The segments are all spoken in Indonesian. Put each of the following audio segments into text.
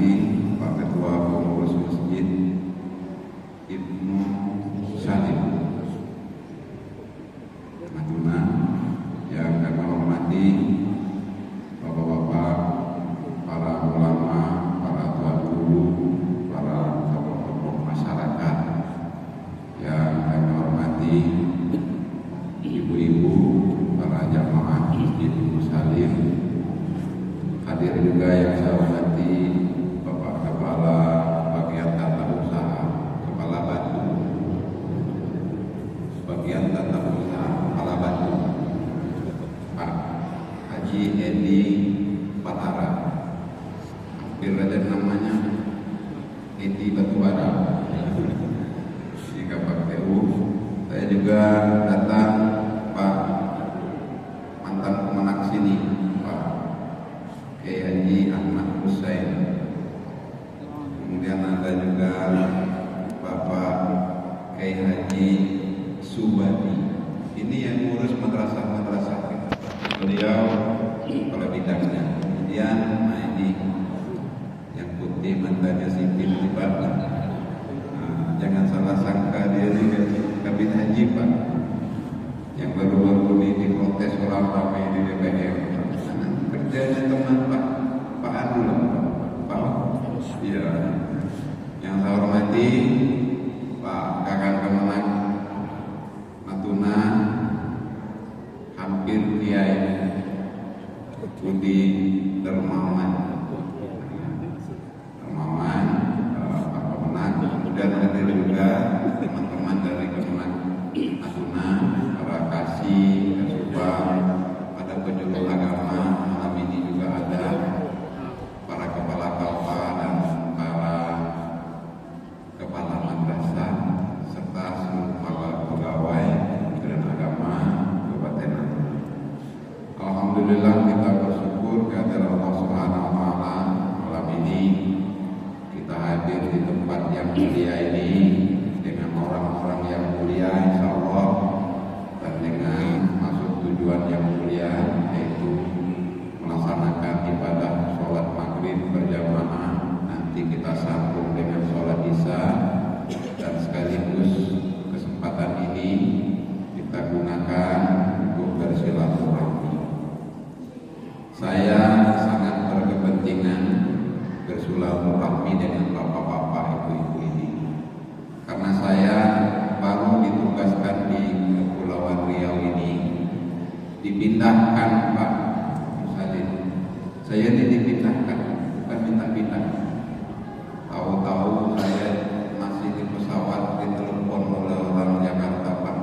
hormati Pak Ketua Pengurus Masjid Ibnu Salim Natuna, yang kami hormati Bapak-bapak, para ulama, para tuan guru, para tokoh-tokoh masyarakat, yang kami hormati ibu-ibu, para jamaah Masjid Ibnu Salim, hadir juga yang saya hormati Bapak Kepala Bagian Tata Usaha, Kepala Batu, Bagian Tata Usaha, Kepala Batu, Pak Haji Edi Patara, hampir ada namanya Edi Batubara, di Kapak TU. Saya juga datang Pak mantan pemenang sini, Pak Kiai Haji Ahmad Husain. Kemudian ada juga Bapak Kiai Haji Subadi. Ini yang ngurus madrasah-madrasah kita. Beliau kepala bidangnya. Kemudian ini yang putih mantannya sipil di Batam. Jangan salah sangka dia juga kabin haji Pak. Yang baru-baru ini diprotes orang ramai di DPR. Kerjanya teman Pak Anu lah, Pak. Iya. Yang saya hormati Pak Kakang Kemenang Natuna, hampir Kiai Budi Dermawan, Pak Kemenang. Kemudian hadir juga teman-teman dari Kemenang Natuna, para kasih, Kasubag, ada penjuru agama. Malam ini juga ada para kepala kalpa dan para kepala madrasah serta seluruh pegawai Kementerian Agama Kabupaten Natuna. Alhamdulillah kita bersyukur kehadiran Allah Subhanahu wa taala. Malam ini kita hadir di tempat yang mulia ini dengan orang-orang yang mulia insyaallah, dan dengan maksud tujuan yang mulia, yaitu melaksanakan ibadah sholat maghrib berjamaah. Nanti kita sambung dengan sholat isya, dan sekaligus kesempatan ini kita gunakan untuk bersilaturahmi. Saya sangat berkepentingan bersilaturahmi dengan bapak-bapak, ibu-ibu ini, karena saya baru ditugaskan di Kepulauan Riau ini, dipindahkan Pak Salim. Saya ini dipindahkan, bukan minta pindah. Tahu-tahu saya masih di pesawat, ditelepon oleh orang Jakarta, Pak,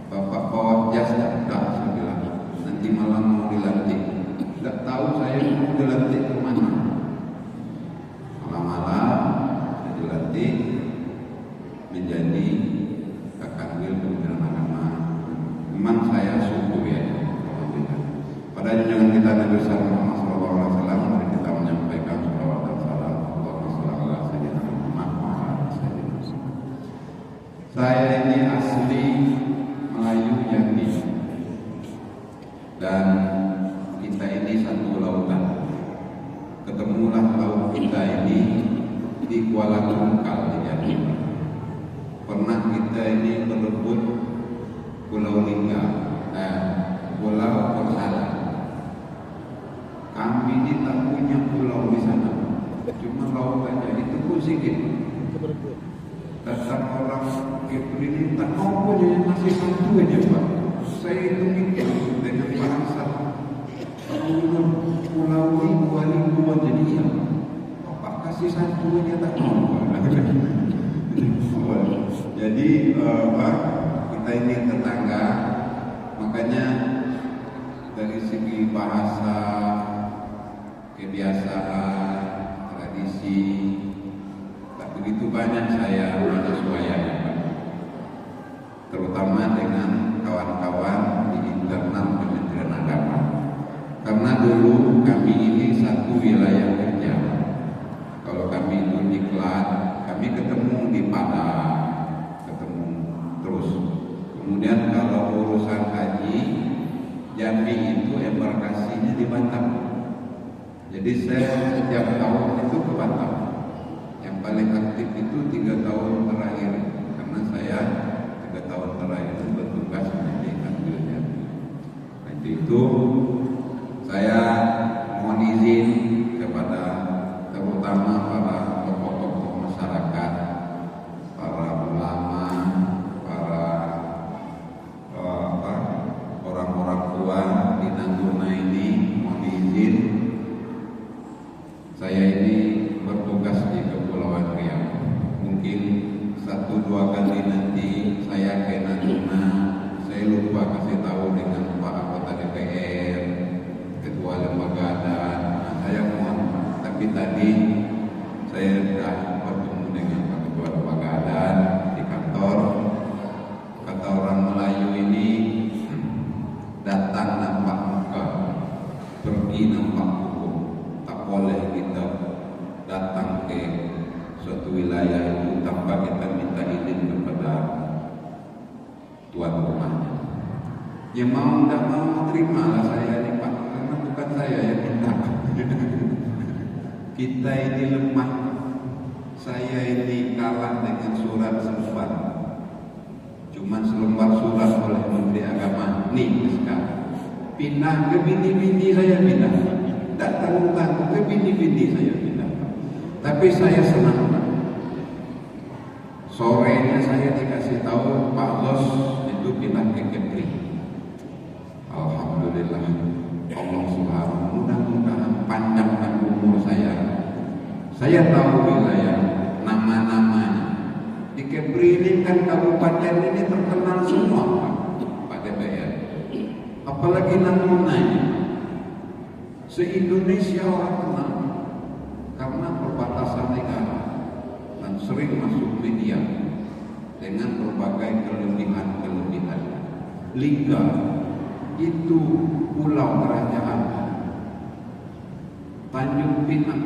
Bapak bawa jas tak? Saya bilang, nanti malam mau dilantik. Tidak tahu saya mau dilantik kemana. Malam-malam saya dilantik menjadi Kakanwil Kementerian Agama. Memang saya syukur ya. Pada junjungan kita Nabi besar Muhammad SAW, mari kita menyampaikan salawat dan salam. Allahumma shalli ala sayyidina Muhammad. Saya ini asli Melayu Jambi, dan kita ini satu lautan. Ketemulah laut kita ini di Kuala Tungkal di Jambi. Pernah kita ini berebut Pulau Lingga, Pulau Persada. Kami ini tak punya pulau di sana, cuma laut aja, itu pun sedikit. Datang orang itu ini tak mau aja, masih satu aja Pak. Saya itu mikir dengan bahasa pulau ini 2.000 jadi iya. Bapak kasih satu aja tak mau. Jadi Pak, kita ini tetangga, makanya dari segi bahasa, kebiasaan, tradisi, tak begitu banyak saya menyesuaikan, terutama dengan kawan-kawan di internal Kementerian Agama. Karena dulu kami ini satu wilayah kerja. Kalau kami itu diklat, kami ketemu di Padang, ketemu terus. Kemudian kalau urusan haji, Jambi itu embarkasinya di Batam. Jadi saya setiap tahun itu ke Batam. Yang paling aktif itu 3 tahun terakhir, karena saya 3 tahun terakhir itu bertugas menjadi Kanwil Jambi. Nanti itu saya mohon izin kepada terutama para tokoh-tokoh masyarakat, para ulama, para orang-orang tua di Natuna ini, mohon izin saya ini bertugas di Kepulauan Riau. Mungkin 1-2 kali nanti saya ke Natuna, saya lupa kasih tahu dengan Pak Anggota DPR, Ketua Lembaga Adat. Nah, saya mohon, tapi tadi saya sudah bertemu dengan Pak Ketua Lembaga Adat di kantor. Kata orang Melayu ini, datang nampak muka, pergi nampak hukum. Tak boleh kita datang ke suatu wilayah itu tanpa kita minta izin kepada tuan rumahnya. Ya mau tidak mau terimalah saya ini Pak, karena bukan saya yang minta. Kita ini lemah. Saya ini kalah dengan surat selembar. Cuman selembar surat oleh Menteri Agama. Nih sekarang pindah ke bini-bini saya pindah. Tak tanggung-tanggung ke bini-bini saya pindah. Tapi saya senang. Sorenya saya dikasih tahu Pak Bos itu pindah ke Kepri. Alhamdulillah, Allah Subhanahu, mudah-mudahan panjangkan umur saya. Saya tahu wilayah, nama-namanya. Di Kepri ini kan kabupaten ini terkenal semua Pak DPR. Apalagi namanya. Se-Indonesia orang kenal karena perbatasan negara dan sering masuk media dengan berbagai kelebihan-kelebihan. Lingga itu pulau kerajaan, Tanjung Pinang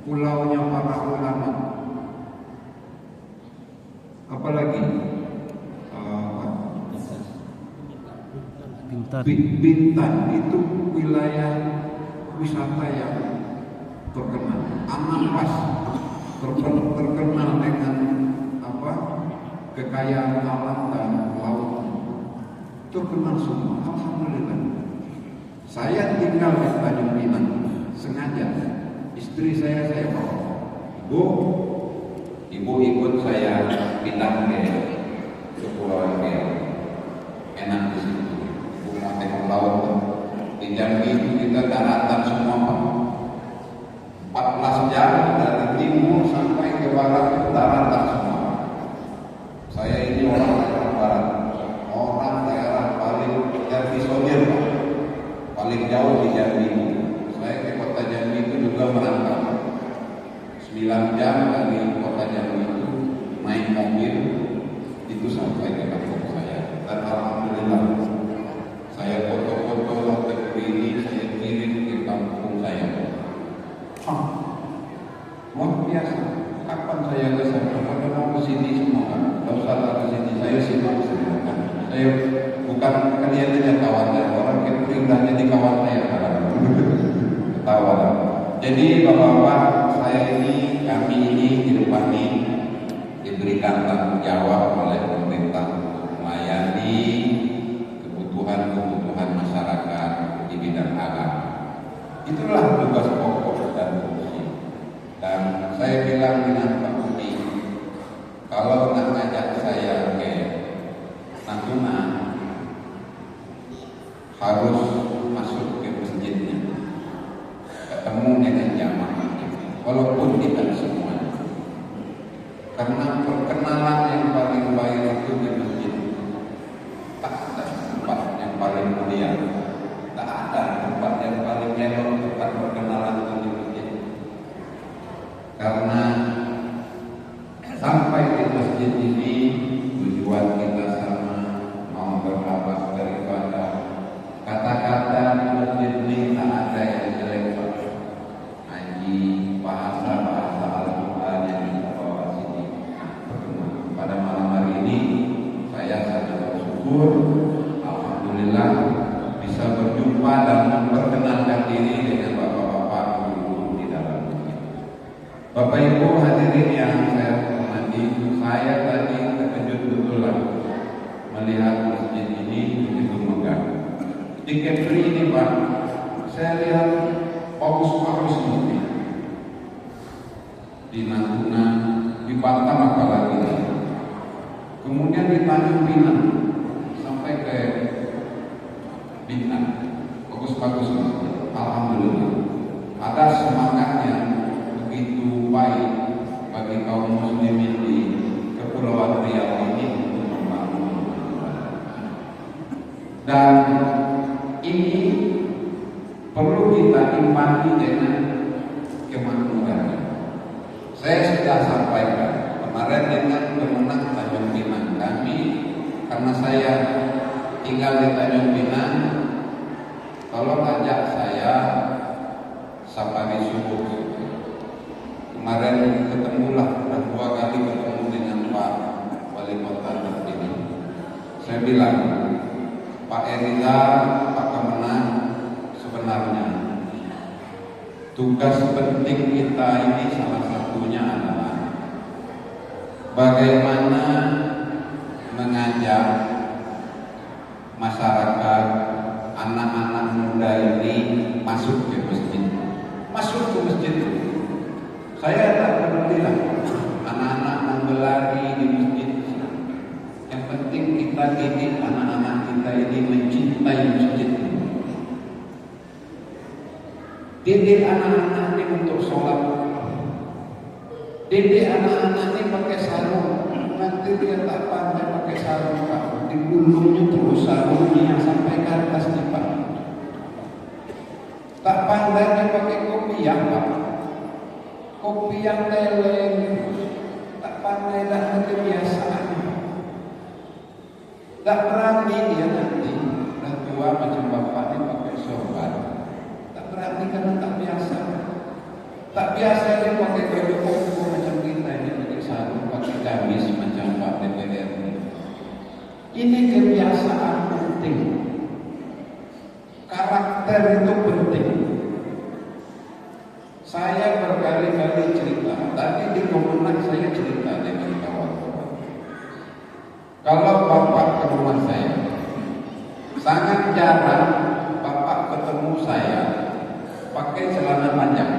pulaunya para ulama. Apalagi Bintan itu wilayah wisata yang terkenal. Anambas terkenal dengan kekayaan alam dan laut, terkenal semua. Alhamdulillah. Saya tinggal di Tanjung Pinang sengaja. Istri saya bawa. Ibu ikut saya pindah ke Kepulauan Riau. Enak di situ. Ibu mau tengok laut. Di Jambi itu kita daratan semua Pak. 14 jam dari timur sampai ke barat itu daratan semua. Saya ini orang daerah barat, orang daerah paling Jambi Sodir, paling jauh di Jambi. Saya ke kota Jambi itu juga merantau 9 jam dari kota Jambi itu naik mobil itu sampai ke kampung saya. Dan alhamdulillah saya foto-foto waktu ini saya kirim ke kampung saya. Luar biasa. Kapan saya ke sana? Pada mau ke sini semua kan? Kalau salah ke sini saya simak semua kan? Saya bukan kalian aja kawan saya, orang Kepri udah jadi kawan saya kan? Ketawa. Jadi bapak-bapak, kami ini di depan ini diberikan tanggung jawab oleh pemerintah melayani kebutuhan masyarakat di bidang agama. Itulah tugas pokok dan fungsi. Dan saya bilang dengan Pak Budi, kalau nak ngajak saya ke Natuna harus masuk ke masjidnya, ketemu dengan jamaah, walaupun tidak semuanya. Karena perkenalan yang paling baik itu di masjid. Tak ada tempat yang paling mulia, tak ada tempat yang paling elok tempat perkenalan itu di masjid. Karena sampai di masjid ini tujuan kita sama, mau berhabas daripada kata-kata di masjid ini tak ada yang jelek. Ngaji bahasa Al-Quran yang kita bawa sini. Pada malam hari ini saya sangat bersyukur, alhamdulillah bisa berjumpa dan memperkenalkan diri dengan bapak-bapak Bapak Ibu hadirin yang saya hormati, saya tadi terkejut betul melihat masjid ini begitu megah. Di Kepri ini Pak, saya lihat paus-paus ini di Natuna, di Batam apalagi, kemudian di Tanjung Pinang sampai ke Bintan, bagus-bagus. Alhamdulillah, ada semangatnya begitu baik bagi kaum muslimin di Kepulauan Riau ini untuk membangun. Dan ini perlu kita imbangi dengan kemakmuran. Saya sudah sampaikan kemarin dengan Kemenang Tanjung Pinang kami, karena saya tinggal di Tanjung Pinang, tolong ajak saya safari subuh. Kemarin ketemulah, dan 2 kali ketemu dengan Pak Wali Kota terpilih. Saya bilang, Pak Eriza, Pak Kemenang, sebenarnya tugas penting kita ini salah satunya adalah bagaimana mengajak masyarakat, anak-anak muda ini masuk ke masjid. Masuk ke masjid. Saya tak peduli lah anak-anak membelari di masjid. Yang penting kita didik anak-anak kita ini mencintai masjid. Didik anak-anak ini untuk sholat. Didik anak-anak ini pakai sarung. Nanti dia tak pandai pakai sarung Pak. Digulungnya terus sarungnya sampai ke atas nih Pak. Tak pandai dia pakai kopiah Pak. Kopi yang leleng, tak pandai dah kebiasaan. Tak berani dia nanti dah tua macam bapaknya pakai sorban. Tak berani karena tak biasa. Tak biasa dia pakai baju koko macam kita ini, pakai sarung, pakai gamis macam Pak DPR ini. Ini kebiasaan penting. Karakter itu penting. Saya berkali-kali cerita, tadi di Kemenang saya cerita dengan kawan-kawan. Kalau Bapak ke rumah saya, sangat jarang Bapak ketemu saya pakai celana panjang.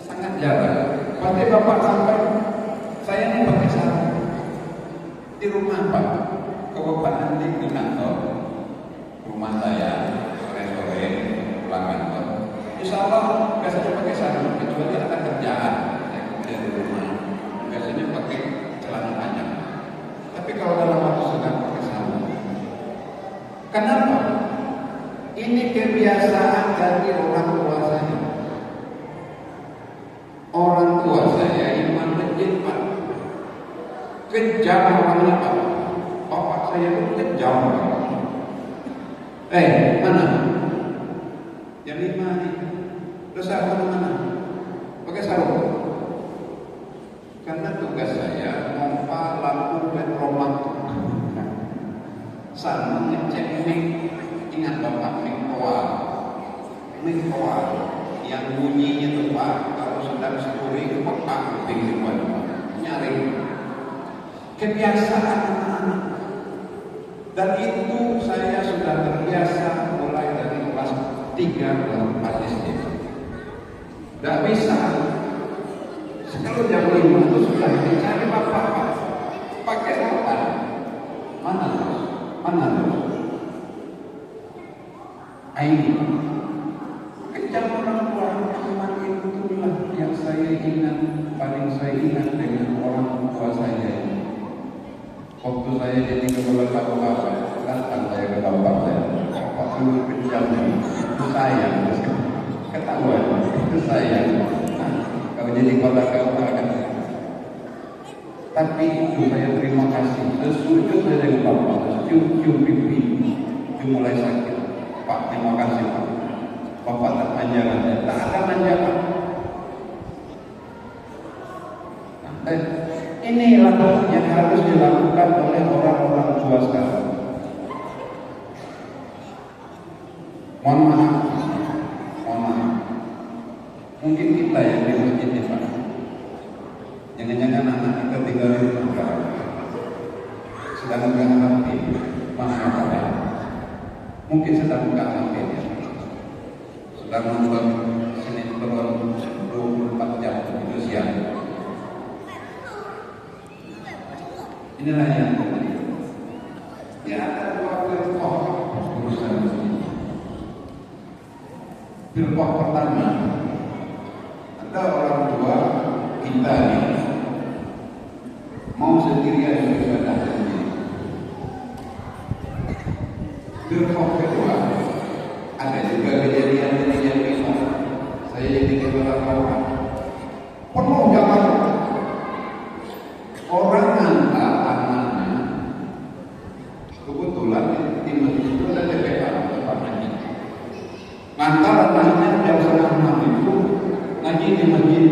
Sangat jarang. Pasti Bapak sampai saya ini pakai sarung. Di rumah Pak, kalau Bapak nanti di kantor, rumah saya sore-sore pulang kantor, insya Allah biasanya pakai sarung, kecuali ada kerjaan yang di rumah, biasanya pakai celana panjang. Tapi kalau dalam waktu sedang pakai sarung. Kenapa? Ini kebiasaan dari orang tua saya. Orang tua saya imam masjid Pak. Kejam orangnya Pak. Bapak saya itu kejam. Mana? Yang 5 nih. Terus saya mana? Pakai sarung. Karena tugas saya mompa lampu petromak. Sama ngecek mic. Ingat Bapak, mic koal yang bunyinya tuh Pak, kalau sedang story Bapak penting nyaring. Kebiasaan anak-anak. Dan itu saya sudah terbiasa mulai dari kelas 3 dan 4 SD. Tidak bisa. Kalau jam 5 itu sudah dicari Bapak pakai apa? Mana? Ini kejam orang tua. Cuma itulah yang saya ingat, paling saya ingat dengan orang tua saya. Waktu saya jadi kepala kabupaten, datang saya ke bapak saya. Bapak dulu kejam itu saya. Ketahuan itu saya. Kalau jadi kepala kabupaten. Tapi itu saya terima kasih. Sesujud saya dengan bapak. Cium pipi, itu mulai sakit. Pak, terima kasih Pak. Bapak tak panjangan, tak ada panjangan. Inilah yang harus dilakukan oleh orang-orang tua sekarang. Mohon maaf. Mungkin kita di masjid ini Pak. Jangan-jangan anak kita tinggal di rumah sedang buka HP, mana apa? Mungkin sedang buka HP ya. Sedang nonton sinetron 24 jam itu siang. Inilah yang terjadi. Ya ada dua firqah urusan ini. Firqah pertama, ada orang tua kita nih mau sendirian beribadah sendiri. Firqah kedua, ada juga kejadian ini. Saya jadi kepala orang penuh jalan orang antar anaknya. Kebetulan di masjid itu ada TPA tempat ngaji. Antar anaknya jam setengah 6 itu ngaji di masjid.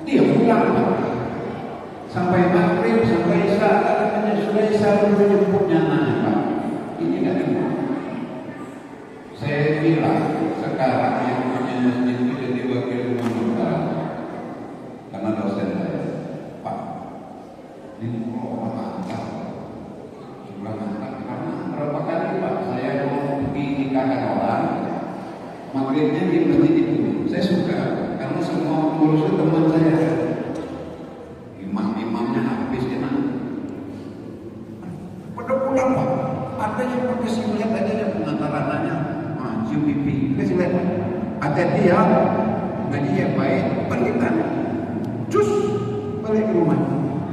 Dia pulang Pak. Sampai maghrib, sampai isya, katanya sudah isya menjemputnya anaknya Pak. Ini nggak enak. Saya bilang sekarang yang punya masjid itu jadi wakil gubernur karena dosen saya, Pak. Ini orang antar, jumlah antar. Karena berapa kali Pak saya mau pergi nikahkan orang, maghribnya di masjid itu. Saya suka karena semua pengurus itu teman saya. Imam-imamnya habis enak. Pada pulang Pak, ada yang pakai silet aja yang pengantar anaknya. Cium pipi, kasih lihat. Hati-hati ya, ngaji yang baik, balikan. Cus, balik ke rumah.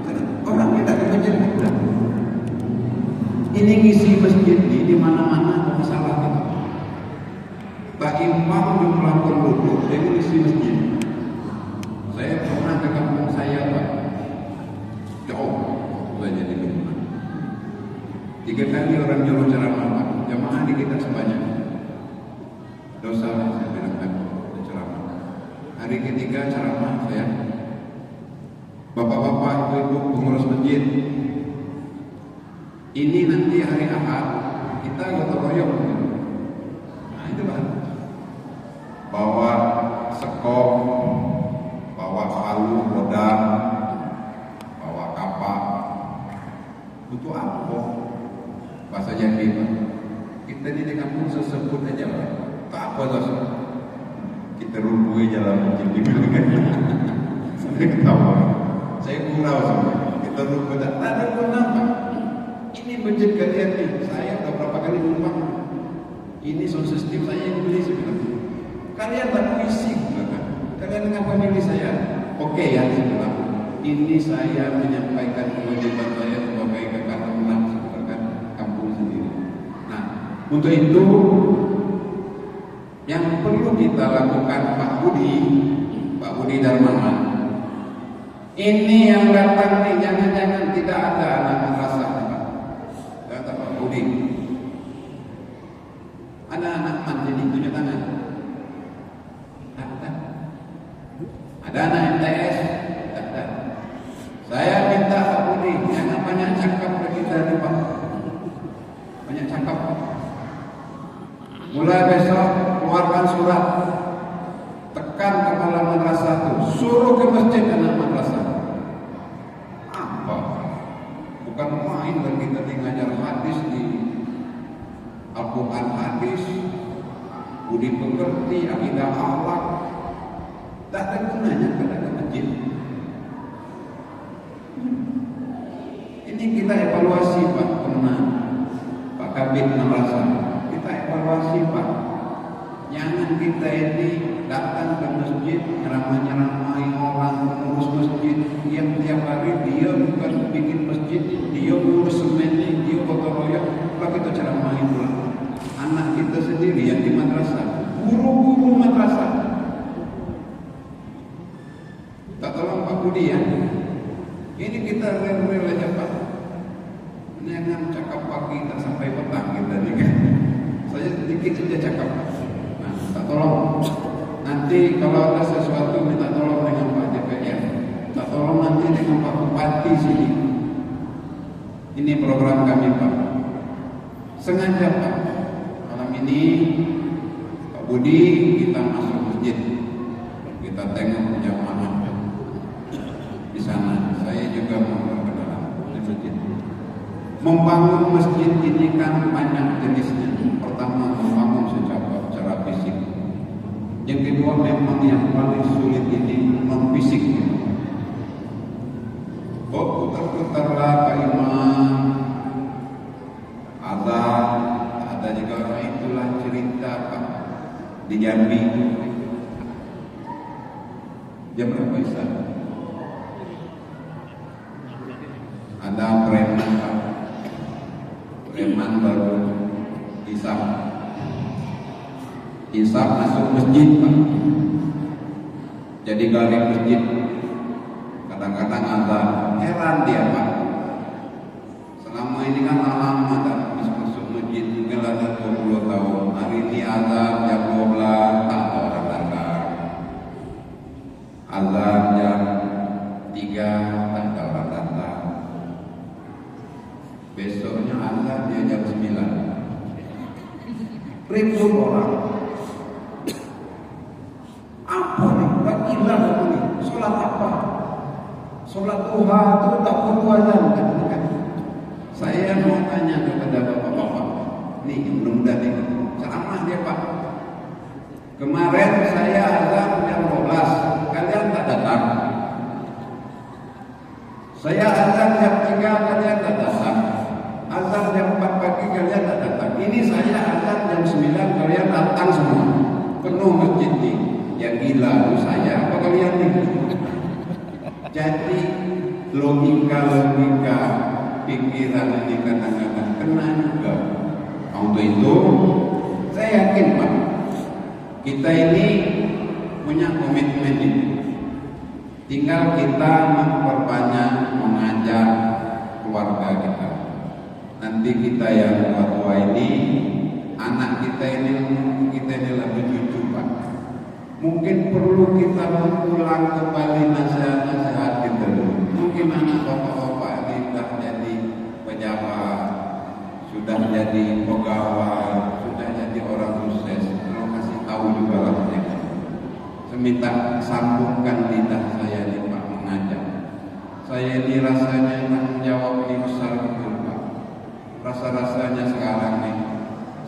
Karena orang kita ke masjid kita. Ini ngisi masjid di mana-mana ada masalah gitu. Pak Imam jumlah penduduk, jadi ngisi masjid. Saya pernah ke kampung saya Pak, jauh, saya jadi gubernur. 3 kali orang nyuruh ceramah Pak, jamaah di kita sebanyak. Dosa saya bilang ceramah. Hari ketiga ceramah saya, bapak-bapak, ibu-ibu pengurus masjid, ini nanti hari Ahad kita gotong royong. Nah itu Pak, bawa sekop, bawa palu, rodam, bawa kapak. Butuh apa? Bahasa Jawa Pak. Kita di kampung sesebut aja Pak. Tak apa dosa. Kita rubuhi jalan masjid di belakang. Saya ketawa. Saya gurau semua. Kita rubuh tak ada pun apa. Ini masjid kalian nih. Saya udah berapa kali numpang. Ini sound system saya yang beli sebenarnya. Kalian tak puisi belakang. Kalian ngapa milih saya? Oke ya sebenarnya. Ini saya menyampaikan kewajiban saya sebagai kakak teman sebagai kampung sendiri. Nah, untuk itu yang perlu kita lakukan Pak Budi Darmawan. Ini yang datang nih, jangan-jangan tidak ada anak madrasah Pak. Kata Pak Budi. Ada anak jadi tunjuk tangan. Ada. Ada anak MTS. Ada. Saya minta Pak Budi jangan banyak cakap ke kita nih Pak. Banyak cakap. Mulai besok keluarkan surat, tekan kepala madrasah itu, suruh ke masjid anak madrasah. Apa? Bukan main lagi tadi ngajar hadis di Al-Quran hadis, budi pekerti, akidah akhlak. Tak ada gunanya pada ke masjid. Ini kita evaluasi Pak Pernah, Pak Kabid madrasah. Kita evaluasi Pak. Jangan kita ini datang ke masjid nyeramah-nyeramahi orang pengurus masjid yang tiap hari dia bukan bikin masjid, dia ngurus semen, dia gotong royong, lalu kita ceramahi pula. Anak kita sendiri yang di madrasah, guru-guru madrasah. Tak tolong Pak Budi ya. Ini kita rel-rel aja Pak. Jangan cakap pagi tak sampai petang kita nih kan. Saya sedikit saja cakap. Nah, tak tolong. Nanti kalau ada sesuatu minta tolong dengan Pak DPR. Tak tolong nanti dengan Pak Bupati sini. Ini program kami Pak. Sengaja Pak. Malam ini Pak Budi kita masuk masjid. Kita tengok Membangun masjid ini kan banyak jenisnya. Pertama, membangun secara fisik. Yang kedua, memang yang paling sulit ini memfisiknya. Putar-putarlah Pak Imam, ada juga orang itulah cerita Pak di Jambi. Jam berapa Isa? Ada preman Pak. Preman baru Isap masuk masjid Pak. Jadi gali masjid. Kadang-kadang azan. Heran dia Pak. Selama ini kan lama tak masuk masjid, mungkin ada 20 tahun. Hari ini azan jam 12 tak ada orang datang. Azan jam 3 tak ada orang datang. Besoknya azan dia jam 9. Ribu orang. Apa nih? Bagilah ini. Sholat apa? Sholat duha itu tak perlu azan kan? Saya mau tanya kepada bapak-bapak. Nih mudah-mudahan ini ceramah dia Pak. Kemarin saya azan jam 12, kalian tak datang. Saya azan jam 3, kalian tak datang. Azan jam 4 pagi, kalian tak datang. Ini saya azan jam 9, kalian datang semua. Penuh masjid ini. Yang gila itu saya apa kalian nih? Jadi logika pikiran ini kadang-kadang kena juga. Untuk itu saya yakin Pak, kita ini punya komitmen ini. Tinggal kita memperbanyak mengajak keluarga kita. Nanti kita yang tua ini, anak kita ini lebih cucu Pak. Mungkin perlu kita mengulang kembali nasihat-nasihat kita dulu. Mungkin anak bapak-bapak ini sudah jadi pejabat, sudah jadi pegawai, sudah jadi orang sukses. Kalau kasih tahu juga lah mereka. Seminta sambungkan lidah saya ini Pak mengajak. Saya ini rasanya tanggung jawab ini besar betul Pak. Rasa-rasanya sekarang nih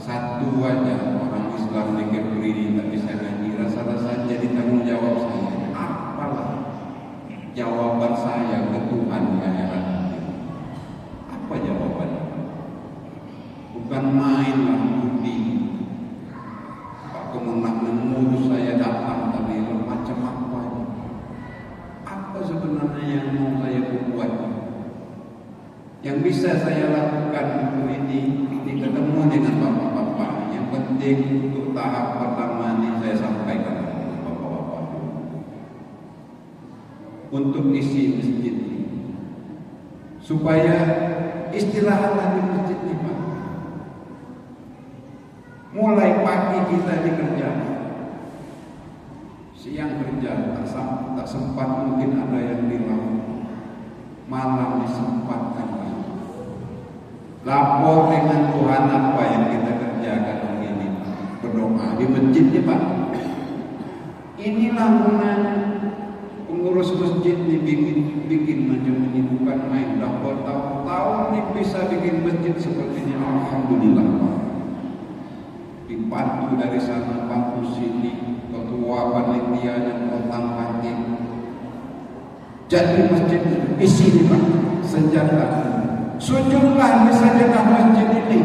satu aja orang Islam di Kepri ini tak bisa ngaji. Rasa-rasanya jadi tanggung jawab saya. Apalah jawaban saya ke Tuhan di akhirat nanti? Apa jawabannya? Bukan main lah budi. Pak Kemenak mengurus saya datang tadi macam apa? Apa sebenarnya yang mau saya buat? Yang bisa saya lakukan ini ketemu dengan bapak-bapak. Yang penting untuk tahap pertama ini saya sampaikan kepada bapak-bapak. Untuk isi masjid ini, supaya istirahatlah di masjid ini Pak. Mulai pagi kita dikerja, siang kerja, tak sempat mungkin ada yang bilang malam disempatkan. Lapor dengan Tuhan apa yang kita kerjakan hari ini. Berdoa di masjid ini Pak. Inilah gunanya pengurus masjid ini bikin macam ini, bukan main. Dah bertahun-tahun ini bisa bikin masjid seperti ini. Alhamdulillah Pak. Dibantu dari sana, bantu sini, ketua panitianya otak-atik. Jadi masjid isi ini Pak, senjata. Sujudlah di sajadah masjid ini.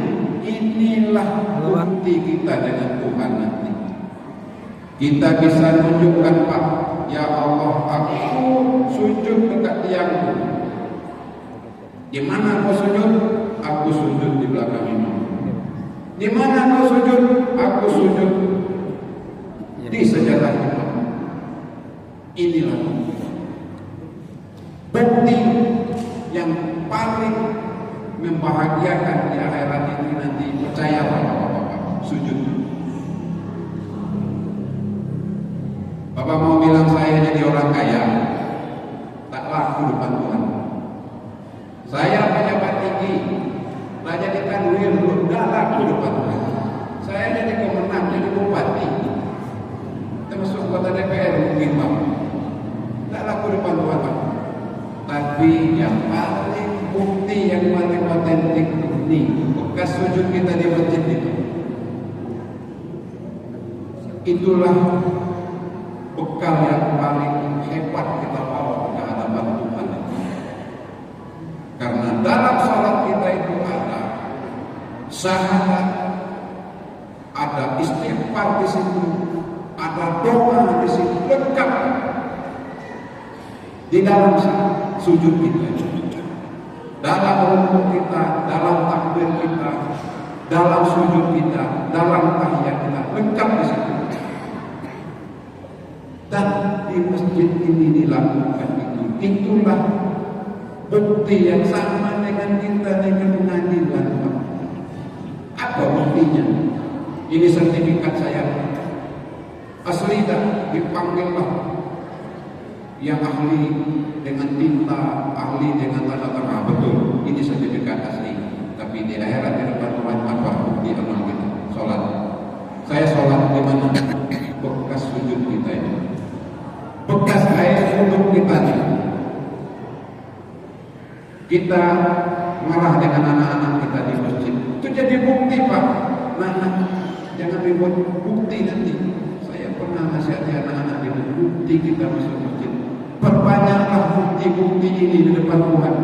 Inilah bukti kita dengan Tuhan nanti. Kita bisa tunjukkan Pak, ya Allah, aku sujud dekat tiangku. Di mana kau sujud? Aku sujud di belakang imam. Di mana kau sujud? Aku sujud di sajadah imam. Inilah bukti yang paling membahagiakan di akhirat ini nanti. Percaya bapak-bapak, sujud. Bapak mau bilang saya jadi orang kaya, tak laku depan Tuhan. Saya pejabat tinggi, tak jadi kanwil, tak laku depan Tuhan. Saya jadi kemenang, jadi bupati, termasuk kota DPR mungkin Pak, tak laku depan Tuhan Pak. Tapi yang paling bukti yang paling otentik ini bekas sujud kita di masjid itu. Itulah bekal yang paling hebat kita bawa ke hadapan Tuhan. Karena dalam salat kita itu ada syahadat, ada istighfar di situ, ada doa di situ, lengkap di dalam sujud kita, dalam rukuk kita, dalam takbir kita, dalam sujud kita, dalam tahiyat kita, lengkap di situ. Dan di masjid ini dilakukan itu. Itulah bukti yang sama dengan kita dengan pengadilan. Apa buktinya? Ini sertifikat saya. Asli dah, dipanggillah yang ahli dengan tinta, ahli dengan tanda tangan. Betul, ini sertifikat asli. Tapi di akhirat di depan Tuhan apa bukti amal kita? Sholat. Saya sholat di mana? Bekas sujud kita ini. Bekas air wudhu kita nih. Kita marah dengan anak-anak kita di masjid. Itu jadi bukti, Pak. Nah, jangan dibuat bukti nanti. Saya pernah nasihati anak-anak di bukti kita masuk masjid. Perbanyaklah bukti-bukti ini di depan Tuhan.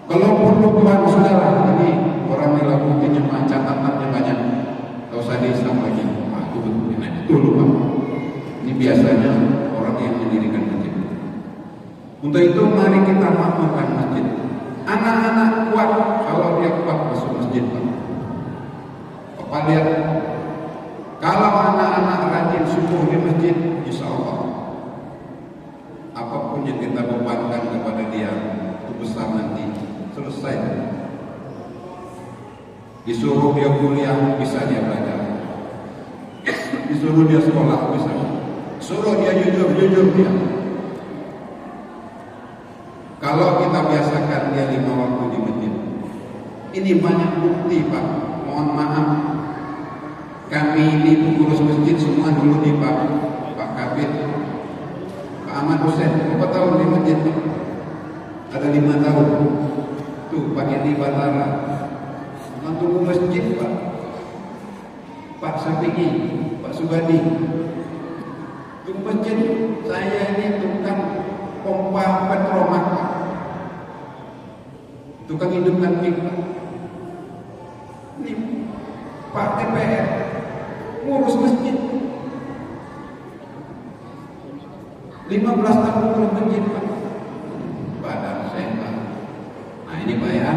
Kalau perlu Tuhan saudara, ini orang bilang buktinya Pak, catatannya banyak. Gak usah diislam lagi. Pak, itu betul. Itu lupa. Ini biasanya orang yang mendirikan masjid. Untuk itu mari kita makmurkan masjid. Anak-anak kuat kalau dia kuat masuk masjid. Bapak lihat, kalau anak-anak rajin subuh di masjid, insya Allah apapun yang kita bebankan kepada dia itu besar nanti selesai. Disuruh dia kuliah bisa dia belajar, disuruh dia sekolah bisa, suruh dia jujur dia. Kalau kita biasakan dia 5 waktu di masjid, ini banyak bukti, Pak. Mohon maaf, kami ini pengurus masjid semua dulu di Pak Kabit, Pak Ahmad Hussein, berapa tahun di masjid? Ada 5 tahun. Tuh Pak Edi Batara, tunggu masjid, Pak. Pak Sapiki, Pak Subadi, tunggu masjid. Saya ini tukang pompa petromak, tukang hidupkan pipa. Ini Pak DPR ngurus masjid 15 tahun ngurus masjid, Pak. Badan saya, Pak. Nah ini Pak ya,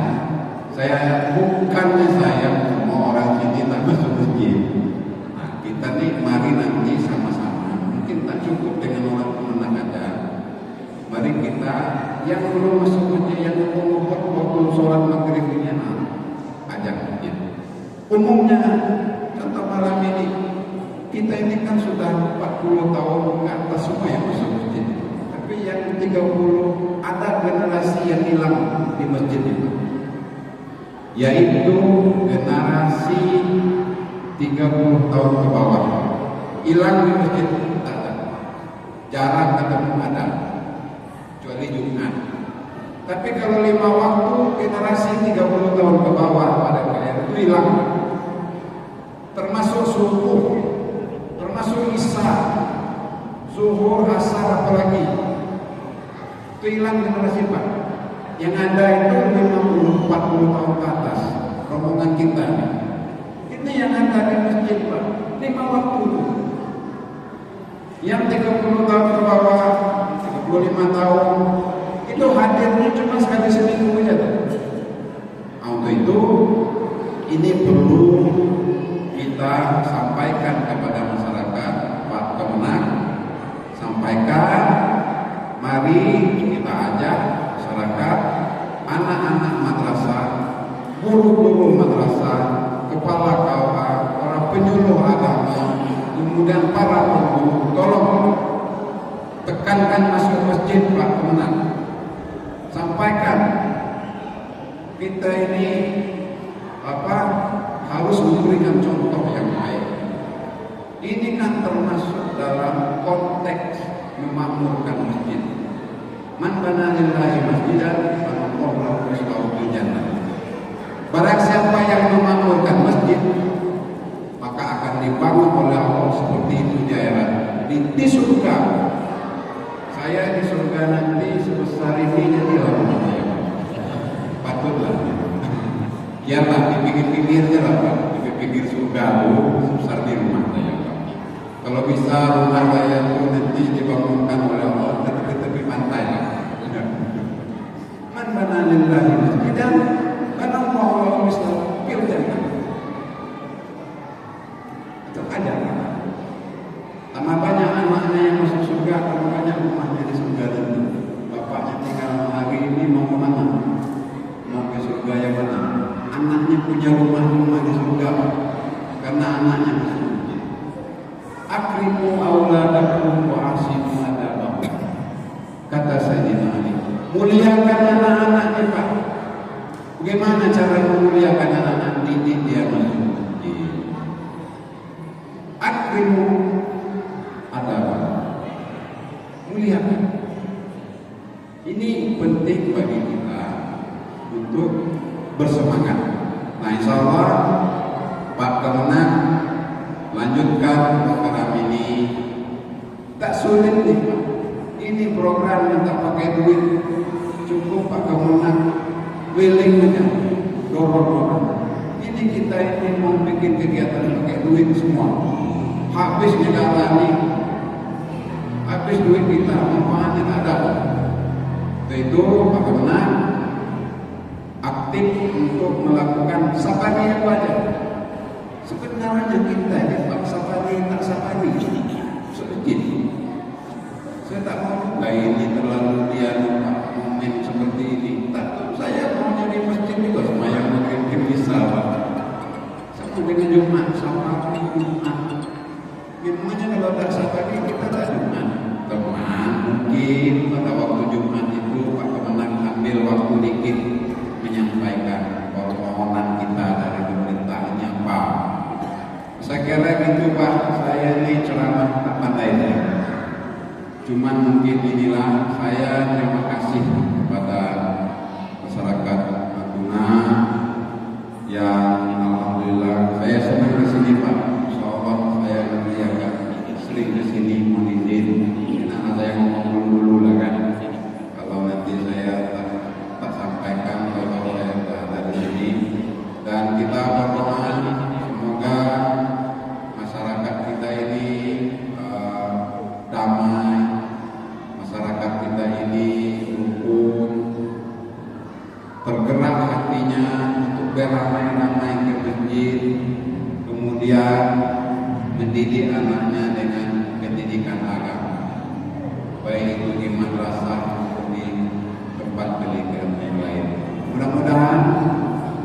saya bukannya saya mau orang sini tak masuk masjid. Nah kita nih mari nanti sama-sama, mungkin tak cukup dengan orang pemenang ada. Mari kita yang belum masuk masjid, yang umur waktu sholat maghrib ini ajak masjid. Umumnya contoh malam ini kita ini kan sudah 40 tahun ke atas semua yang masuk masjid. Tapi yang 30 ada generasi yang hilang di masjid itu, yaitu generasi 30 tahun ke bawah. Hilang di masjid ada, jarang ketemu ada, kecuali Jumat. Tapi kalau 5 waktu generasi 30 tahun ke bawah pada kalian itu hilang. Termasuk subuh, termasuk isya, zuhur, asar, apalagi itu hilang generasi, Pak. Yang ada itu 50-40 tahun ke atas rombongan kita. Ini yang ada di masjid, Pak, 5 waktu. Yang 30 tahun ke bawah, 35 tahun itu hadirnya cuma sekali seminggu aja. Untuk itu ini perlu kita sampaikan kepada masyarakat, Pak Kemenang, sampaikan, mari kita ajak masyarakat, anak-anak madrasah, guru-guru madrasah, kepala KUA, para penyuluh agama, kemudian para guru, tolong tekankan masuk masjid, Pak Kemenang. Sampaikan kita ini harus memberikan contoh yang baik. Ini kan termasuk dalam konteks memakmurkan masjid. Man bana lillahi masjidan fanallahu lahu rizqahu fil jannah. Barang siapa yang memakmurkan masjid, maka akan dibangun oleh Allah seperti itu di surga. Saya di surga nanti sebesar ini jadi orang patutlah. Biarlah di pinggir-pinggirnya lah Pak, di pinggir surga itu sebesar di rumah saya Pak. Kalau bisa rumah saya itu nanti dibangunkan oleh Allah tepi-tepi pantai lah. Man bana lillahi masjidan fanallahu lahu rizqahu fil jannah. Itu aja. Tambah banyak anaknya yang masuk surga, tambah banyak rumahnya di surga nanti. Bapaknya tinggal hari ini mau kemana? Mau ke surga yang mana? Anaknya punya rumah-rumah di surga karena anaknya di surga. Akrimu auladakum wa asimu adabahum. Kata Sayyidina Ali, muliakan anak-anaknya Pak. Bagaimana cara memuliakan anak-anak? Didik dia masuk masjid. Akrimu adabahum. Muliakan. Ini penting bagi kita untuk bersemangat. Nah, insya Allah Pak Kemenang lanjutkan program ini. Tak sulit nih Pak. Ini program yang tak pakai duit, cukup Pak Kemenang willing aja, dorong. Ini kita ini mau bikin kegiatan pakai duit semua. Habis negara ini, habis duit kita, manfaatnya tak ada. Itu Pak Kemenang aktif untuk melakukan safari yang wajar. Sebenarnya kita ini Pak safari tak safari sedikit. Saya tak mau ini terlalu dia Pak momen seperti ini. Tak, saya mau jadi masjid juga semayang mungkin bisa Pak. Sama dengan Jumat, safari Jumat. Gimana kalau tak safari kita tak Jumat? Teman mungkin pada waktu Jumat itu Pak Kemenang ambil waktu dikit menyampaikan permohonan kita dari pemerintahnya Pak. Saya kira gitu Pak, saya ini ceramah tak pandai saya. Cuman mungkin inilah saya terima kasih kepada masyarakat Natuna yang alhamdulillah saya senang di sini Pak. Insyaallah saya nanti akan sering di sini mohon izin. Karena saya ngomong dulu lah kan. Kalau nanti saya tak sampaikan kalau saya ada di sini, dan kita berdoa semoga masyarakat kita ini damai, masyarakat kita ini rukun, tergerak hatinya untuk beramai-ramai ke masjid, kemudian mendidik anaknya dengan pendidikan agama, baik itu di madrasah maupun di tempat pendidikan yang lain. Mudah-mudahan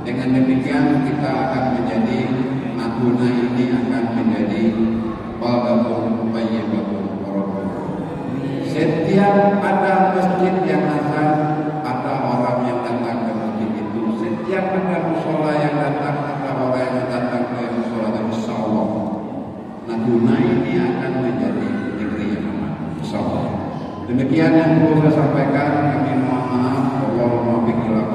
dengan demikian kita akan menjadi Natuna ini akan menjadi baldatun thayyibatun warahmatullahi. Setiap ada masjid yang ada orang yang datang ke masjid itu. Setiap ada musola yang datang, ada orang yang datang ke musola, dan insyaallah Natuna ini akan menjadi negeri yang aman. Insyaallah. Demikian yang perlu saya sampaikan. Kami mohon maaf. Allahumma biqillah.